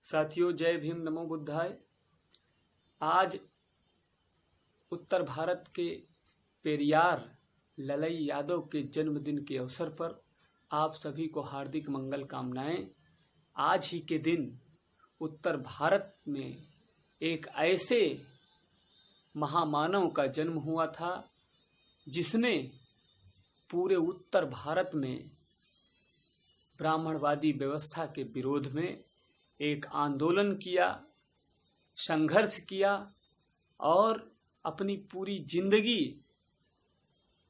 साथियों, जय भीम, नमो बुद्धाय। आज उत्तर भारत के पेरियार ललई यादव के जन्मदिन के अवसर पर आप सभी को हार्दिक मंगल कामनाएं। आज ही के दिन उत्तर भारत में एक ऐसे महामानव का जन्म हुआ था जिसने पूरे उत्तर भारत में ब्राह्मणवादी व्यवस्था के विरोध में एक आंदोलन किया, संघर्ष किया और अपनी पूरी जिंदगी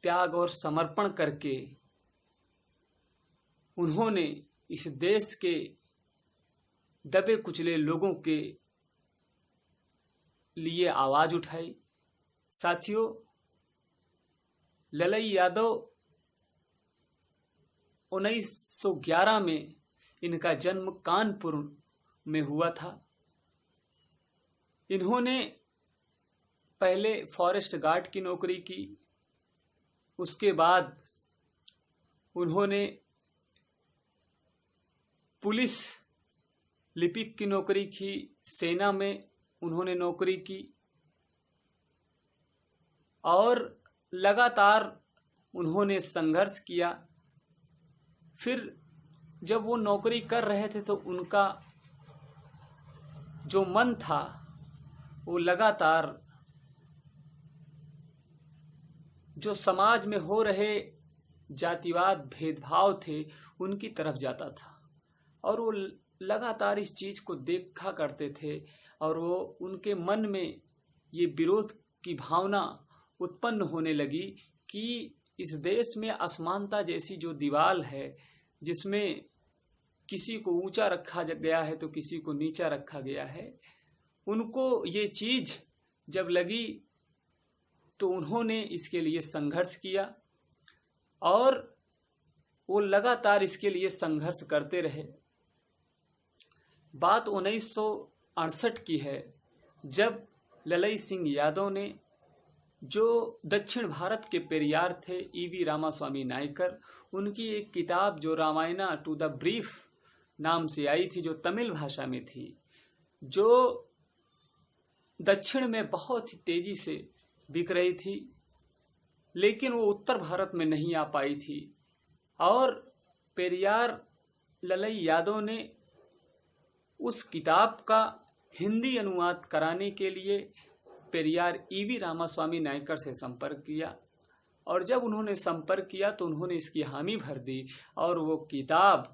त्याग और समर्पण करके उन्होंने इस देश के दबे कुचले लोगों के लिए आवाज उठाई। साथियों, ललई यादव 1911 में इनका जन्म कानपुर में हुआ था। इन्होंने पहले फॉरेस्ट गार्ड की नौकरी की, उसके बाद उन्होंने पुलिस लिपिक की नौकरी की, सेना में उन्होंने नौकरी की और लगातार उन्होंने संघर्ष किया। फिर जब वो नौकरी कर रहे थे तो उनका जो मन था वो लगातार जो समाज में हो रहे जातिवाद भेदभाव थे उनकी तरफ जाता था और वो लगातार इस चीज़ को देखा करते थे और वो उनके मन में ये विरोध की भावना उत्पन्न होने लगी कि इस देश में असमानता जैसी जो दीवार है, जिसमें किसी को ऊंचा रखा गया है तो किसी को नीचा रखा गया है, उनको ये चीज़ जब लगी तो उन्होंने इसके लिए संघर्ष किया और वो लगातार इसके लिए संघर्ष करते रहे। बात 1968 की है, जब ललई सिंह यादव ने, जो दक्षिण भारत के पेरियार थे, ईवी रामास्वामी नायकर, उनकी एक किताब जो रामायणा टू द ब्रीफ नाम से आई थी, जो तमिल भाषा में थी, जो दक्षिण में बहुत ही तेजी से बिक रही थी, लेकिन वो उत्तर भारत में नहीं आ पाई थी और पेरियार ललई यादव ने उस किताब का हिंदी अनुवाद कराने के लिए पेरियार ईवी रामास्वामी नायकर से संपर्क किया और जब उन्होंने संपर्क किया तो उन्होंने इसकी हामी भर दी और वो किताब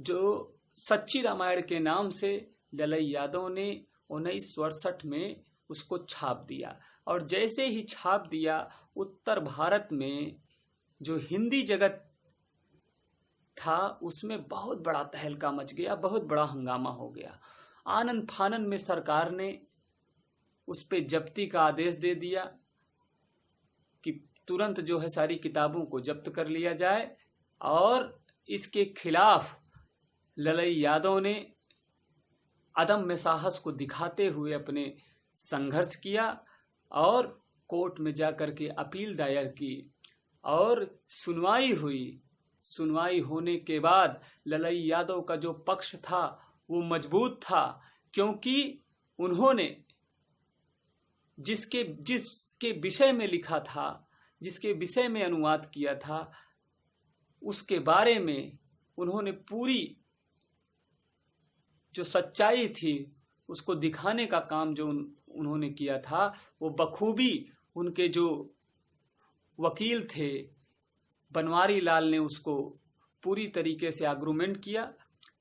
जो सच्ची रामायण के नाम से ललई यादव ने 1968 में उसको छाप दिया। और जैसे ही छाप दिया, उत्तर भारत में जो हिंदी जगत था उसमें बहुत बड़ा तहलका मच गया, बहुत बड़ा हंगामा हो गया। आनन फानन में सरकार ने उस पे जब्ती का आदेश दे दिया कि तुरंत जो है सारी किताबों को जब्त कर लिया जाए और इसके खिलाफ ललई यादव ने अदम्य साहस को दिखाते हुए अपने संघर्ष किया और कोर्ट में जाकर के अपील दायर की और सुनवाई हुई। सुनवाई होने के बाद ललई यादव का जो पक्ष था वो मजबूत था, क्योंकि उन्होंने जिसके विषय में लिखा था, जिसके विषय में अनुवाद किया था, उसके बारे में उन्होंने पूरी जो सच्चाई थी उसको दिखाने का काम जो उन्होंने किया था, वो बखूबी उनके जो वकील थे बनवारी लाल ने उसको पूरी तरीके से आर्गुमेंट किया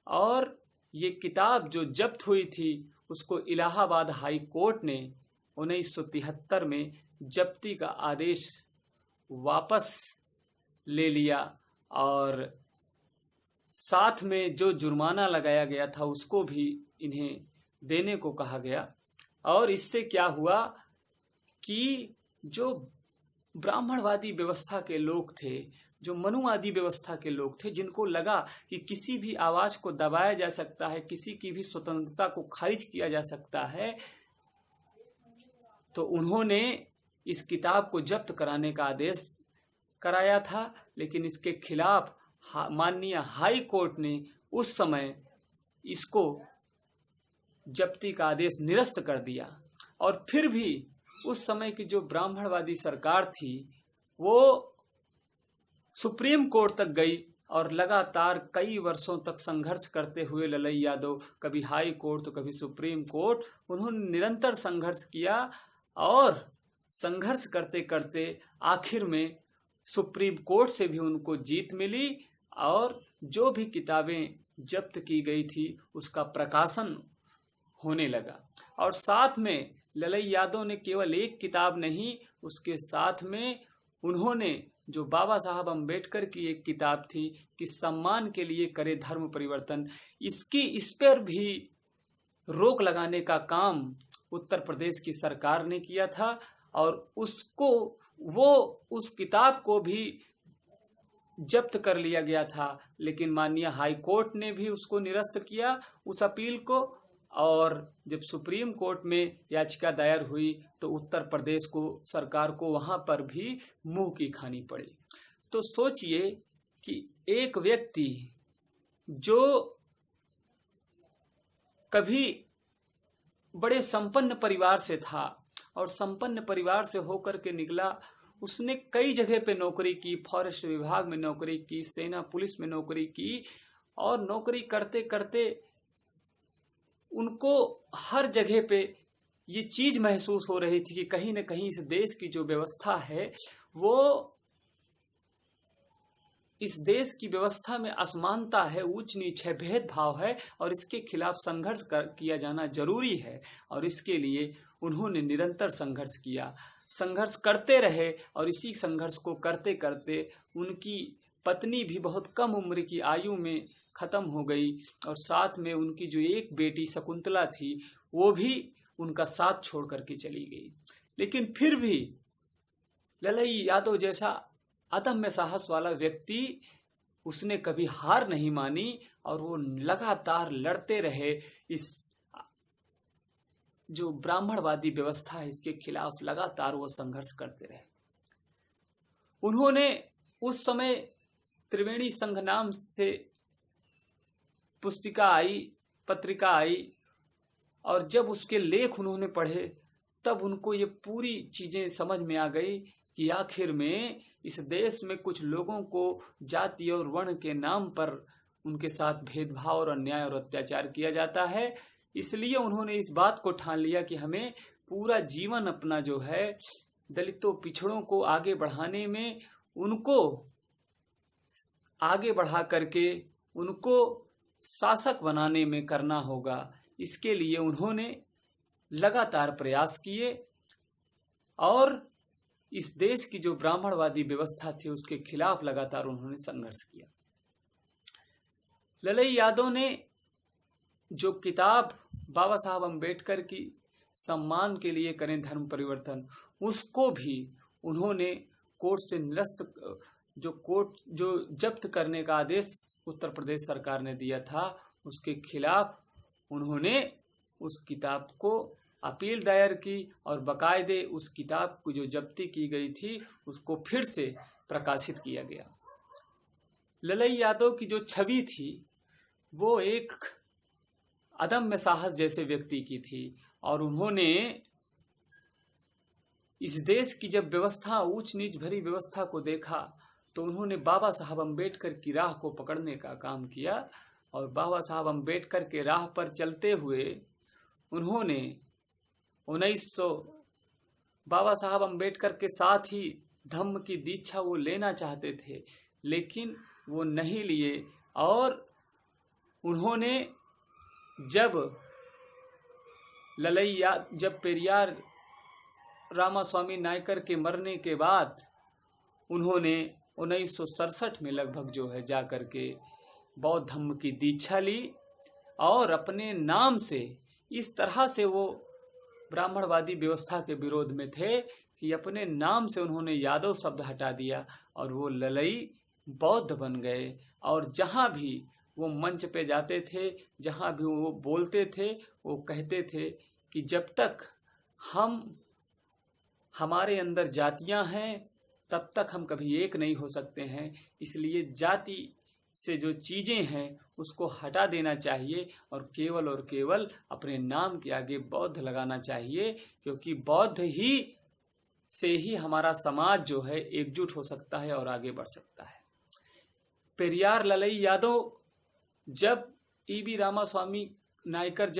और ये किताब जो जब्त हुई थी उसको इलाहाबाद हाई कोर्ट ने 1973 में जब्ती का आदेश वापस ले लिया और साथ में जो जुर्माना लगाया गया था उसको भी इन्हें देने को कहा गया। और इससे क्या हुआ कि जो ब्राह्मणवादी व्यवस्था के लोग थे, जो मनुवादी व्यवस्था के लोग थे, जिनको लगा कि किसी भी आवाज़ को दबाया जा सकता है, किसी की भी स्वतंत्रता को खारिज किया जा सकता है, तो उन्होंने इस किताब को जब्त कराने का आदेश कराया था। लेकिन इसके खिलाफ माननीय हाई कोर्ट ने उस समय इसको जब्ती का आदेश निरस्त कर दिया। और फिर भी उस समय की जो ब्राह्मणवादी सरकार थी वो सुप्रीम कोर्ट तक गई और लगातार कई वर्षों तक संघर्ष करते हुए ललई यादव, कभी हाई कोर्ट तो कभी सुप्रीम कोर्ट, उन्होंने निरंतर संघर्ष किया और संघर्ष करते करते आखिर में सुप्रीम कोर्ट से भी उनको जीत मिली और जो भी किताबें जब्त की गई थी उसका प्रकाशन होने लगा। और साथ में ललई यादव ने केवल एक किताब नहीं, उसके साथ में उन्होंने जो बाबा साहब अम्बेडकर की एक किताब थी कि सम्मान के लिए करे धर्म परिवर्तन, इस पर भी रोक लगाने का काम उत्तर प्रदेश की सरकार ने किया था और उस किताब को भी जब्त कर लिया गया था। लेकिन माननीय हाई कोर्ट ने भी उसको निरस्त किया उस अपील को, और जब सुप्रीम कोर्ट में याचिका दायर हुई तो उत्तर प्रदेश को सरकार को वहाँ पर भी मुंह की खानी पड़ी। तो सोचिए कि एक व्यक्ति जो कभी बड़े संपन्न परिवार से था और संपन्न परिवार से होकर के निकला, उसने कई जगह पे नौकरी की, फॉरेस्ट विभाग में नौकरी की, सेना पुलिस में नौकरी की, और नौकरी करते करते उनको हर जगह पे ये चीज़ महसूस हो रही थी कि कहीं न कहीं इस देश की जो व्यवस्था है वो इस देश की व्यवस्था में असमानता है, ऊंच नीच है, भेदभाव है और इसके खिलाफ संघर्ष किया जाना जरूरी है। और इसके लिए उन्होंने निरंतर संघर्ष किया, संघर्ष करते रहे और इसी संघर्ष को करते करते उनकी पत्नी भी बहुत कम उम्र की आयु में ख़त्म हो गई और साथ में उनकी जो एक बेटी शकुंतला थी वो भी उनका साथ छोड़ करके चली गई। लेकिन फिर भी ललई यादव जैसा अदम्य साहस वाला व्यक्ति, उसने कभी हार नहीं मानी और वो लगातार लड़ते रहे। इस जो ब्राह्मणवादी व्यवस्था है इसके खिलाफ लगातार वो संघर्ष करते रहे। उन्होंने उस समय त्रिवेणी संघ नाम से पुस्तिका आई, पत्रिका आई, और जब उसके लेख उन्होंने पढ़े तब उनको ये पूरी चीज़ें समझ में आ गई कि आखिर में इस देश में कुछ लोगों को जाति और वर्ण के नाम पर उनके साथ भेदभाव और अन्याय और अत्याचार किया जाता है। इसलिए उन्होंने इस बात को ठान लिया कि हमें पूरा जीवन अपना जो है दलितों पिछड़ों को आगे बढ़ाने में, उनको आगे बढ़ा करके उनको शासक बनाने में करना होगा। इसके लिए उन्होंने लगातार प्रयास किए और इस देश की जो ब्राह्मणवादी व्यवस्था थी उसके खिलाफ लगातार उन्होंने संघर्ष किया। ललई यादव ने जो किताब बाबा साहब अम्बेडकर की सम्मान के लिए करें धर्म परिवर्तन, उसको भी उन्होंने कोर्ट से निरस्त, जो जब्त करने का आदेश उत्तर प्रदेश सरकार ने दिया था उसके खिलाफ उन्होंने उस किताब को अपील दायर की और बाकायदे उस किताब को जो जब्ती की गई थी उसको फिर से प्रकाशित किया गया। ललई यादव की जो छवि थी वो एक अदम्य साहस जैसे व्यक्ति की थी और उन्होंने इस देश की जब व्यवस्था, ऊंच नीच भरी व्यवस्था को देखा तो उन्होंने बाबा साहब अम्बेडकर की राह को पकड़ने का काम किया और बाबा साहब अम्बेडकर के राह पर चलते हुए उन्होंने 1900 बाबा साहब अम्बेडकर के साथ ही धम्म की दीक्षा वो लेना चाहते थे लेकिन वो नहीं लिए। और उन्होंने जब पेरियार रामास्वामी नायकर के मरने के बाद उन्होंने 1967 में लगभग जो है जा कर के बौद्ध धम्म की दीक्षा ली और अपने नाम से इस तरह से वो ब्राह्मणवादी व्यवस्था के विरोध में थे कि अपने नाम से उन्होंने यादव शब्द हटा दिया और वो ललई बौद्ध बन गए। और जहाँ भी वो मंच पे जाते थे, जहाँ भी वो बोलते थे, वो कहते थे कि जब तक हमारे अंदर जातियाँ हैं तब तक हम कभी एक नहीं हो सकते हैं, इसलिए जाति से जो चीज़ें हैं उसको हटा देना चाहिए और केवल अपने नाम के आगे बौद्ध लगाना चाहिए, क्योंकि बौद्ध ही से ही हमारा समाज जो है एकजुट हो सकता है और आगे बढ़ सकता है। पेरियार ललई यादव जब ईवी रामास्वामी नायकर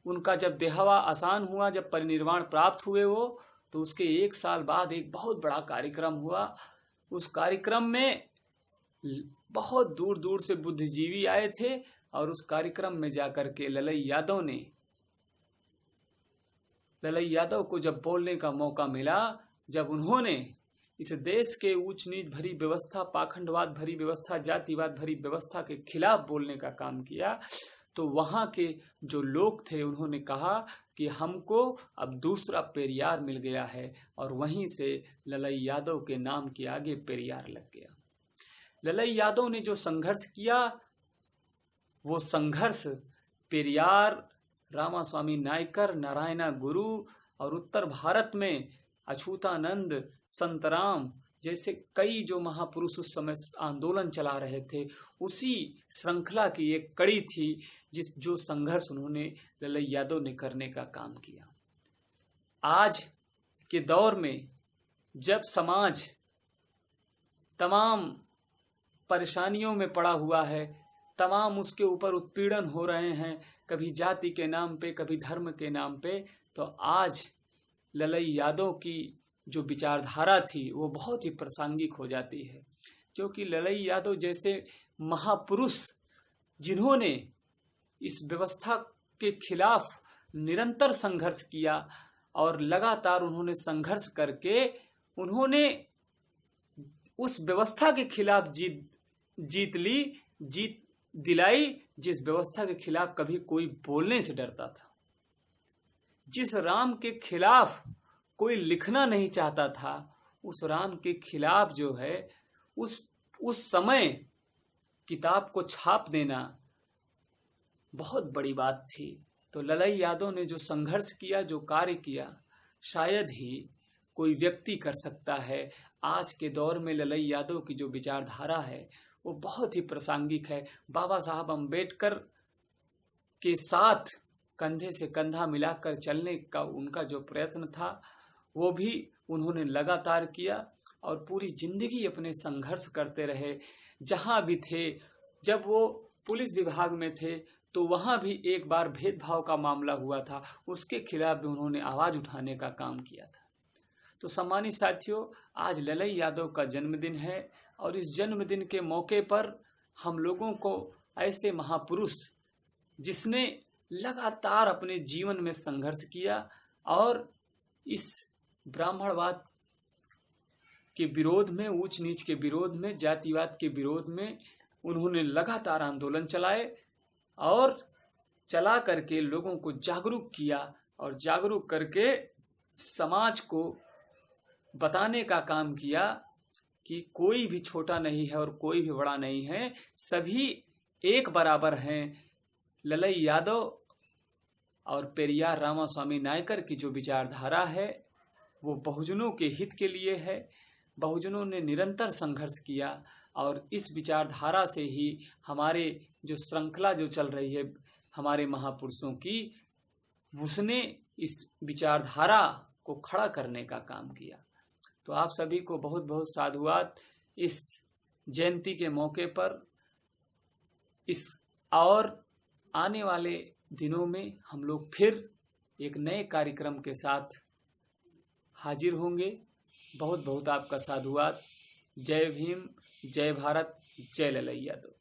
उनका जब देहावा आसान हुआ, जब परिनिर्वाण प्राप्त हुए वो, तो उसके 1 साल बाद एक बहुत बड़ा कार्यक्रम हुआ। उस कार्यक्रम में बहुत दूर दूर से बुद्धिजीवी आए थे और उस कार्यक्रम में जाकर के ललई यादव को जब बोलने का मौका मिला, जब उन्होंने इस देश के ऊंच नीच भरी व्यवस्था, पाखंडवाद भरी व्यवस्था, जातिवाद भरी व्यवस्था के खिलाफ बोलने का काम किया, तो वहाँ के जो लोग थे उन्होंने कहा कि हमको अब दूसरा पेरियार मिल गया है, और वहीं से ललई यादव के नाम के आगे पेरियार लग गया। ललई यादव ने जो संघर्ष किया, वो संघर्ष पेरियार, रामास्वामी नायकर, नारायणा गुरु और उत्तर भारत में अछूतानंद, संतराम जैसे कई जो महापुरुष उस समय आंदोलन चला रहे थे, उसी श्रृंखला की एक कड़ी थी जो संघर्ष उन्होंने ललई यादव ने करने का काम किया। आज के दौर में जब समाज तमाम परेशानियों में पड़ा हुआ है, तमाम उसके ऊपर उत्पीड़न हो रहे हैं, कभी जाति के नाम पे, कभी धर्म के नाम पे, तो आज ललई यादव की जो विचारधारा थी वो बहुत ही प्रासंगिक हो जाती है, क्योंकि ललई यादव जैसे महापुरुष जिन्होंने इस व्यवस्था के खिलाफ निरंतर संघर्ष किया और लगातार उन्होंने संघर्ष करके उन्होंने उस व्यवस्था के खिलाफ जीत दिलाई, जिस व्यवस्था के खिलाफ कभी कोई बोलने से डरता था, जिस राम के खिलाफ कोई लिखना नहीं चाहता था, उस राम के खिलाफ जो है उस समय किताब को छाप देना बहुत बड़ी बात थी। तो ललई यादव ने जो संघर्ष किया, जो कार्य किया, शायद ही कोई व्यक्ति कर सकता है। आज के दौर में ललई यादव की जो विचारधारा है वो बहुत ही प्रासंगिक है। बाबा साहब अम्बेडकर के साथ कंधे से कंधा मिलाकर चलने का उनका जो प्रयत्न था वो भी उन्होंने लगातार किया और पूरी जिंदगी अपने संघर्ष करते रहे। जहाँ भी थे, जब वो पुलिस विभाग में थे तो वहाँ भी एक बार भेदभाव का मामला हुआ था, उसके खिलाफ भी उन्होंने आवाज़ उठाने का काम किया था। तो सम्मानित साथियों, आज ललई यादव का जन्मदिन है और इस जन्मदिन के मौके पर हम लोगों को ऐसे महापुरुष जिसने लगातार अपने जीवन में संघर्ष किया और इस ब्राह्मणवाद के विरोध में, ऊंच नीच के विरोध में, जातिवाद के विरोध में उन्होंने लगातार आंदोलन चलाए और चला करके लोगों को जागरूक किया और जागरूक करके समाज को बताने का काम किया कि कोई भी छोटा नहीं है और कोई भी बड़ा नहीं है, सभी एक बराबर हैं। ललई यादव और पेरियार रामास्वामी नायकर की जो विचारधारा है वो बहुजनों के हित के लिए है। बहुजनों ने निरंतर संघर्ष किया और इस विचारधारा से ही हमारे जो श्रृंखला जो चल रही है हमारे महापुरुषों की, उसने इस विचारधारा को खड़ा करने का काम किया। तो आप सभी को बहुत बहुत साधुवाद इस जयंती के मौके पर। इस और आने वाले दिनों में हम लोग फिर एक नए कार्यक्रम के साथ हाजिर होंगे। बहुत बहुत आपका साधुवाद। जय भीम, जय भारत, जय ललई यादव।